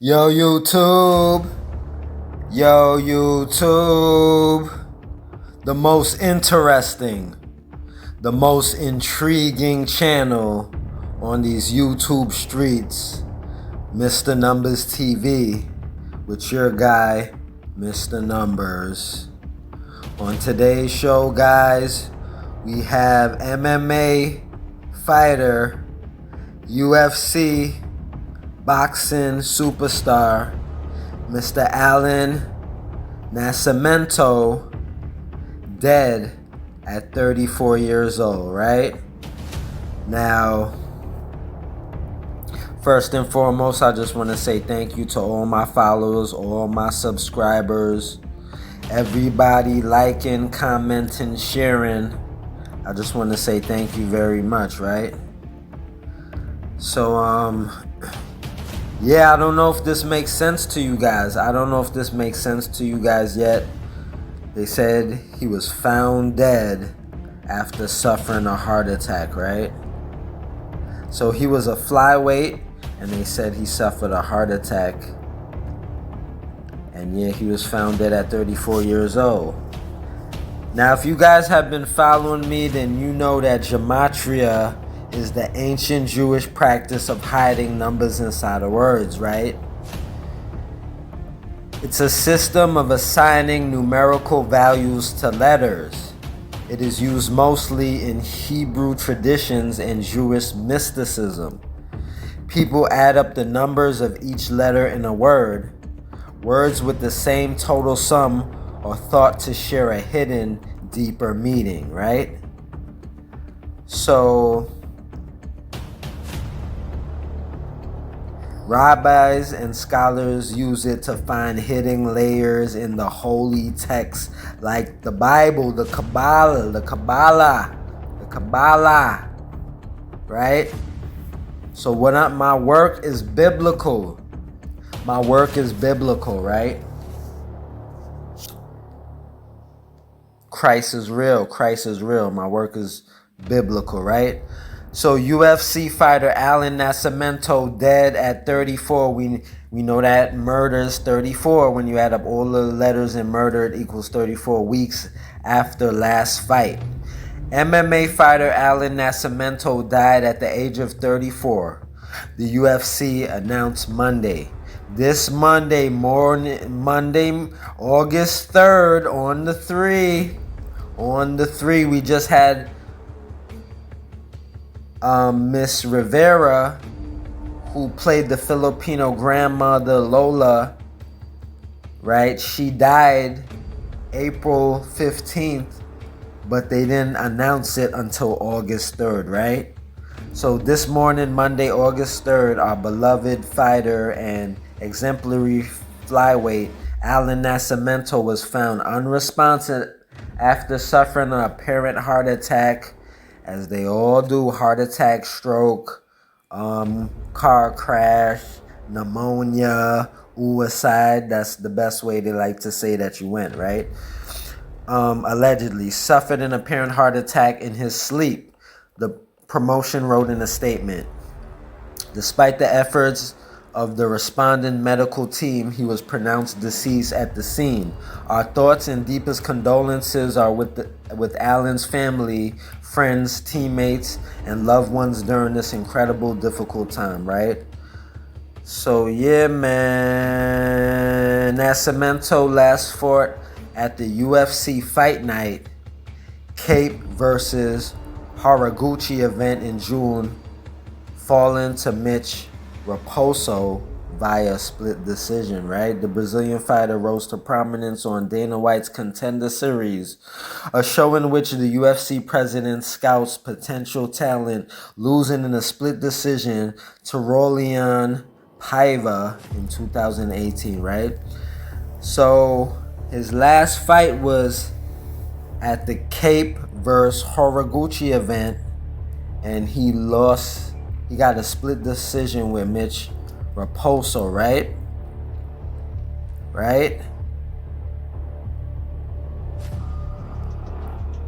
Yo YouTube, yo YouTube, the most interesting, the most intriguing channel on these YouTube streets, Mr. Numbers TV, with your guy, Mr. Numbers. On today's show, guys, we have MMA fighter, UFC boxing superstar, Mr. Allan Nascimento, dead at 34 years old, right? Now, first and foremost, I just want to say thank you to all my followers, all my subscribers, everybody liking, commenting, sharing. I just want to say thank you very much, right? So, yeah, I don't know if this makes sense to you guys. I don't know if this makes sense to you guys yet. They said he was found dead after suffering a heart attack, right? So he was a flyweight, and they said he suffered a heart attack. And yeah, he was found dead at 34 years old. Now, if you guys have been following me, then you know that Gematria is the ancient Jewish practice of hiding numbers inside of words, right? It's a system of assigning numerical values to letters. It is used mostly in Hebrew traditions and Jewish mysticism. People add up the numbers of each letter in a word. Words with the same total sum are thought to share a hidden, deeper meaning, right? So rabbis and scholars use it to find hidden layers in the holy text, like the Bible, the Kabbalah, right? So my work is biblical. My work is biblical, right? Christ is real. Christ is real. My work is biblical, right? So UFC fighter Allan Nascimento dead at 34. We know that murder is 34. When you add up all the letters in murder, it equals 34 weeks after last fight. MMA fighter Allan Nascimento died at the age of 34. The UFC announced Monday. This Monday morning, August 3rd, on the 3, we just had Miss Rivera, who played the Filipino grandmother Lola, right? She died April 15th, but they didn't announce it until August 3rd, right? So this morning, Monday, August 3rd, our beloved fighter and exemplary flyweight Allan Nascimento was found unresponsive after suffering an apparent heart attack, as they all do. Heart attack, stroke, car crash, pneumonia, suicide. That's the best way they like to say that you went, right? Allegedly suffered an apparent heart attack in his sleep, the promotion wrote in a statement. Despite the efforts of the responding medical team, he was pronounced deceased at the scene. Our thoughts and deepest condolences are with Allan's family, friends, teammates, and loved ones during this incredible, difficult time, right? So yeah, man. Nascimento last fought at the UFC Fight Night Cape versus Haraguchi event in June, falling to Mitch Raposo via split decision, right? The Brazilian fighter rose to prominence on Dana White's Contender Series, a show in which the UFC president scouts potential talent, losing in a split decision to Rolian Paiva in 2018, right? So his last fight was at the Cape versus Haraguchi event, and he lost. He got a split decision with Mitch Raposo, right? Right?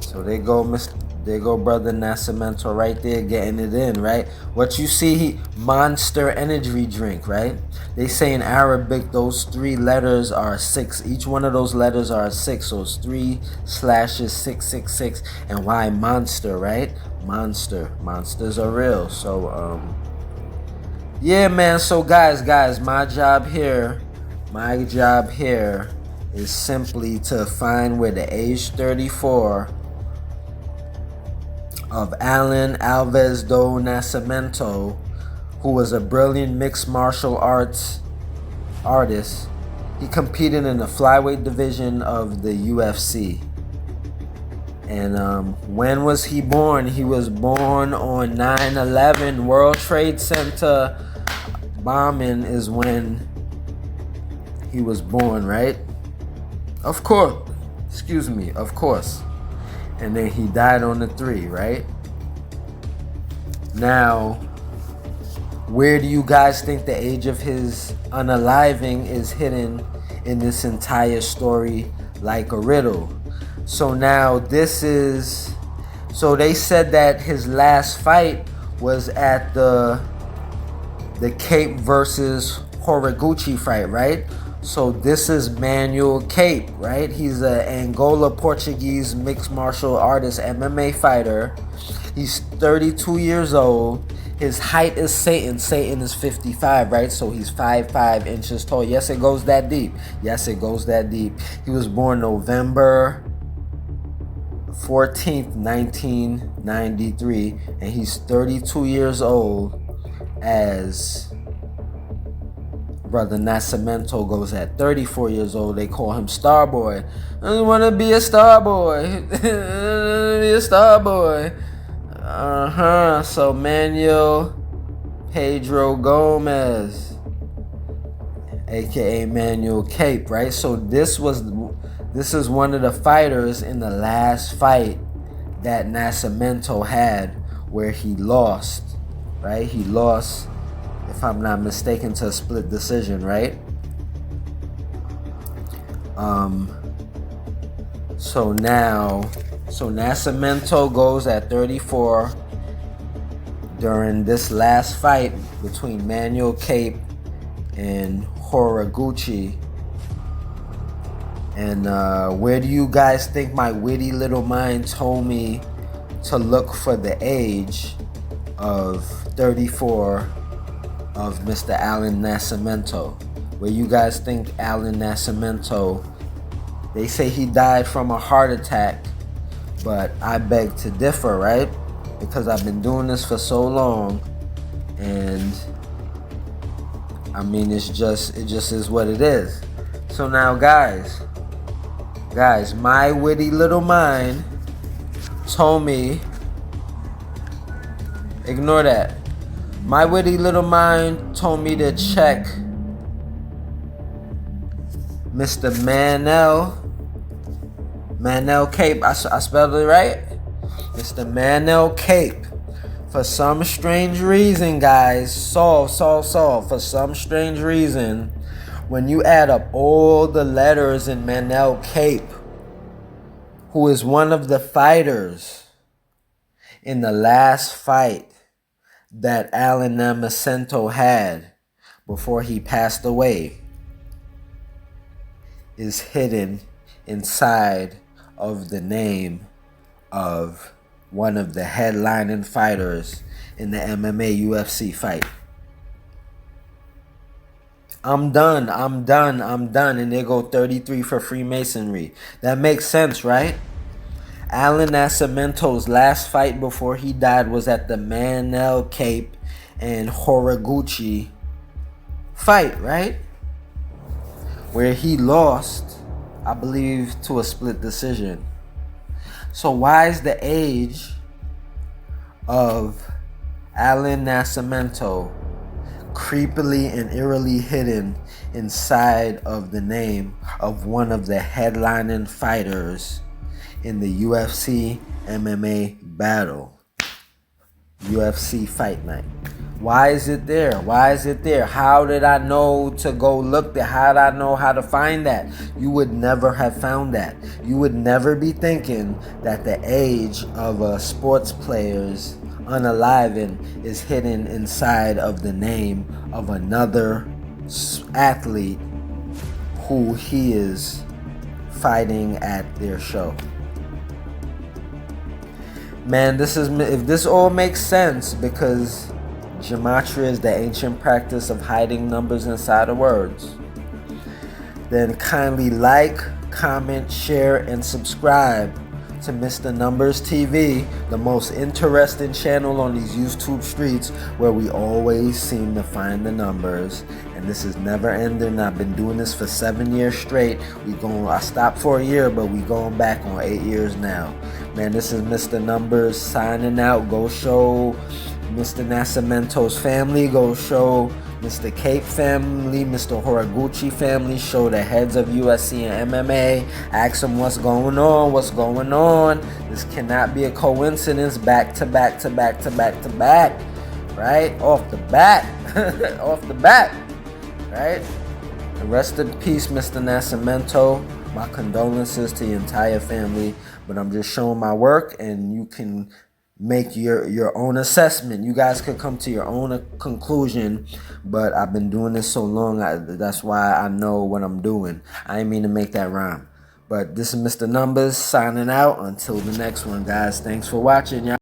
So there go Mr. There go brother Nascimento right there getting it in, right? What you see, Monster energy drink, right? They say in Arabic those 3 letters are 6. Each one of those letters are 6. So it's 3/666. And why Monster, right? Monster. Monsters are real. So yeah, man. So guys, my job here is simply to find where the age 34 of Allan Alves do Nascimento, who was a brilliant mixed martial arts artist. He competed in the flyweight division of the UFC. And when was he born? He was born on 9/11. World Trade Center bombing is when he was born, right? Of course. Of course. And then he died on the 3, right? Now, where do you guys think the age of his unaliving is hidden in this entire story like a riddle? So now so they said that his last fight was at the Cape versus Horiguchi fight, right? So this is Manuel Cape, right? He's an Angola Portuguese mixed martial artist, MMA fighter. He's 32 years old. His height is Satan. Satan is 55, right? So he's 5'5" inches tall. Yes, it goes that deep. He was born November 14th, 1993, and he's 32 years old as brother Nascimento goes at 34 years old. They call him Starboy. I want to be a Starboy. So Manuel Pedro Gomez, aka Manuel Cape, right? So this is one of the fighters in the last fight that Nascimento had where he lost, right? He lost, if I'm not mistaken, to a split decision, right? So Nascimento goes at 34 during this last fight between Manuel Cape and Horiguchi. And where do you guys think my witty little mind told me to look for the age of 34 of Mr. Allan Nascimento? Where you guys think Allan Nascimento? They say he died from a heart attack, but I beg to differ, right? Because I've been doing this for so long, and I mean, it just is what it is. So now, guys, my witty little mind told me, ignore that. My witty little mind told me to check Mr. Manuel Cape. I spelled it right? Mr. Manuel Cape. For some strange reason, guys, solve. For some strange reason, when you add up all the letters in Manuel Cape, who is one of the fighters in the last fight that Allan Nascimento had before he passed away, is hidden inside of the name of one of the headlining fighters in the MMA UFC fight. I'm done. And they go 33 for Freemasonry. That makes sense, right? Allan Nascimento's last fight before he died was at the Manuel Cape and Horiguchi fight, right? Where he lost, I believe, to a split decision. So why is the age of Allan Nascimento creepily and eerily hidden inside of the name of one of the headlining fighters in the UFC MMA battle? UFC Fight Night. Why is it there? Why is it there? How did I know to go look there? How did I know how to find that? You would never have found that. You would never be thinking that the age of a sports player's unalivened is hidden inside of the name of another athlete who he is fighting at their show. Man, if this all makes sense, because Gematria is the ancient practice of hiding numbers inside of words, then kindly like, comment, share, and subscribe to Mr. Numbers TV, the most interesting channel on these YouTube streets, where we always seem to find the numbers. And this is never ending. I've been doing this for 7 years straight. I stopped for a year, but we going back on 8 years now. Man, this is Mr. Numbers signing out. Go show Mr. Nascimento's family. Go show Mr. Cape family, Mr. Horiguchi family. Show the heads of UFC and MMA. Ask them what's going on. What's going on? This cannot be a coincidence. Back to back to back to back to back. Right? Off the bat. Off the bat. Right? Rest in peace, Mr. Nascimento. My condolences to the entire family. But I'm just showing my work, and you can make your own assessment. You guys could come to your own conclusion, but I've been doing this so long, that's why I know what I'm doing. I didn't mean to make that rhyme. But this is Mr. Numbers signing out. Until the next one, guys. Thanks for watching, y'all.